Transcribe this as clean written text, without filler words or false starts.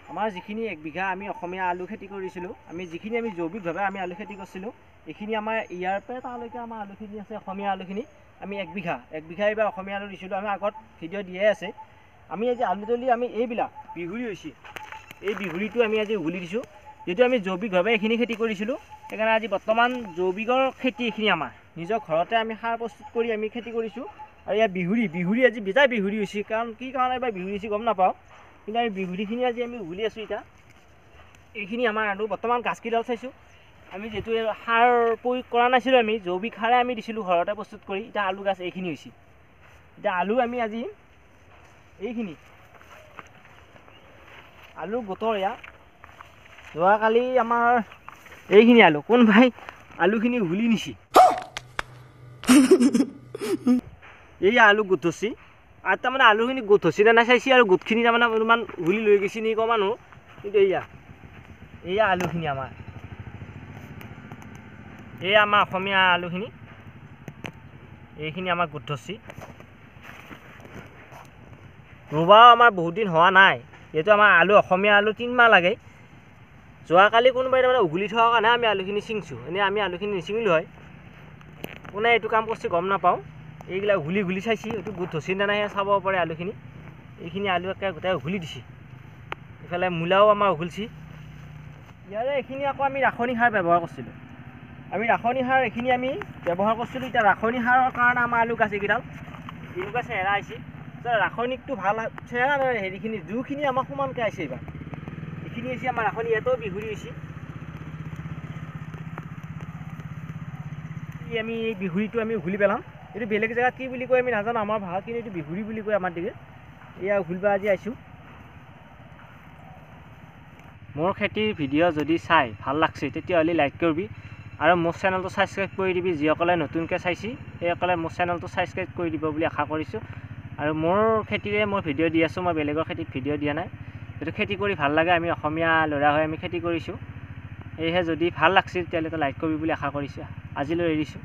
আমাৰ যিখিনি 1 বিঘা আমি অসমীয়া আলু খেতি কৰিছিলোঁ, যিখিনি আমি জৈৱিকভাৱে আমি আলু খেতি কৰিছিলোঁ, এইখিনি আমাৰ ইয়াৰ পৰা তালৈকে আমাৰ আলুখিনি আছে অসমীয়া আলুখিনি। আমি 1 বিঘা এইবাৰ অসমীয়া আলু দিছিলোঁ। আমি আগত ভিডিঅ' দিয়ে আছে। আমি আজি আলু তলি আমি এইবিলাক বিহুৰি হৈছে, এই বিহুৰিটো আমি আজি উঘলি দিছোঁ। যিহেতু আমি জৈৱিকভাৱে এইখিনি খেতি কৰিছিলোঁ, সেইকাৰণে আজি বৰ্তমান জৈৱিকৰ খেতি এইখিনি আমাৰ নিজৰ ঘৰতে আমি সাৰ প্ৰস্তুত কৰি আমি খেতি কৰিছোঁ। আৰু ইয়াৰ বিহুৰি আজি বেজাই বিহুৰি হৈছে, কাৰণ কি কাৰণে এইবাৰ বিহুৰি হৈছে গম নাপাওঁ, কিন্তু আমি বিহুৰিখিনি আজি আমি উঘলি আছোঁ। এতিয়া এইখিনি আমাৰ আলু বৰ্তমান গাছকেইডাল চাইছোঁ। আমি যিহেতু সাৰ প্ৰয়োগ কৰা নাছিলোঁ, আমি জৈৱিক সাৰে আমি দিছিলোঁ ঘৰতে প্ৰস্তুত কৰি। এতিয়া আলু গাছ এইখিনি হৈছে। এতিয়া আলু আমি আজি এইখিনি আলু গোটৰ ইয়াত যোৱাকালি আমাৰ এইখিনি আলু কোনোবাই আলুখিনি উঘলি নিছি। এই আলু গোট ধৰছি, আৰু তাৰমানে আলুখিনি গোট ধৰছি নে নাই চাইছি, আৰু গোটখিনি তাৰমানে অলপমান উঘলি লৈ গৈছে নি কওঁ মানুহ। কিন্তু এয়া আলুখিনি আমাৰ, এয়া আমাৰ অসমীয়া আলুখিনি, এইখিনি আমাৰ গোট ধৰছি। ৰুবাও আমাৰ বহুত দিন হোৱা নাই, যিহেতু আমাৰ আলু অসমীয়া আলু 3 মাহ লাগে। যোৱাকালি কোনোবাই তাৰমানে উঘলি থোৱাৰ কাৰণে আমি আলুখিনি ছিঙিছোঁ, এনেই আমি আলুখিনি নিছিঙিলোঁ হয়। কোনে এইটো কাম কৰিছে গম নাপাওঁ। এইগিলা উঘলি চাইছি, এইটো গোট ধৰছি নে নাই চাব পাৰে আলুখিনি। এইখিনি আলু একে গোটেই উঘলি দিছে। ইফালে মূলাও আমাৰ উঘলিছি। ইয়াৰে এইখিনি আকৌ আমি ৰাসায়নিক সাৰ ব্যৱহাৰ কৰিছিলোঁ। আমি ৰাসায়নিক সাৰ এইখিনি আমি ব্যৱহাৰ কৰিছিলোঁ। এতিয়া ৰাসায়নিক সাৰৰ কাৰণে আমাৰ আলু গাছ এইকেইডাল এনেকুৱা চেহেৰা আহিছে। ৰাসায়নিকটো ভাল চেহেৰা হেৰিখিনি জুখিনি আমাক সমানকৈ আহিছে। এইবাৰ এইখিনি হৈছে আমাৰ ৰাসায়নিক, ইয়াতো বিহুৰি হৈছে। আমি এই বিহুৰিটো আমি উঘলি পেলাম। এইটো বেলেগ জেগাত কি বুলি কয় আমি নাজানো, আমাৰ ভাষাত কিন্তু এইটো বিহুৰি বুলি কয় আমাৰ দিগে। এয়া উঘলিব আজি আহিছোঁ। মোৰ খেতিৰ ভিডিঅ' যদি চাই ভাল লাগছে তেতিয়াহ'লে লাইক কৰিবি, আৰু মোৰ চেনেলটো ছাবস্ক্ৰাইব কৰি দিবি। যিসকলে নতুনকৈ চাইছি সেইসকলে মোৰ চেনেলটো ছাবস্ক্ৰাইব কৰি দিব বুলি আশা কৰিছোঁ। আৰু মোৰ খেতিৰে মই ভিডিঅ' দি আছোঁ, মই বেলেগৰ খেতিত ভিডিঅ' দিয়া নাই। যদি খেতি কৰি ভাল লাগে, আমি অসমীয়া ল'ৰা হৈ আমি খেতি কৰিছোঁ, সেয়েহে যদি ভাল লাগছে তেতিয়াহ'লে লাইক কৰিবি বুলি আশা কৰিছোঁ। আজিলৈ এৰিছোঁ।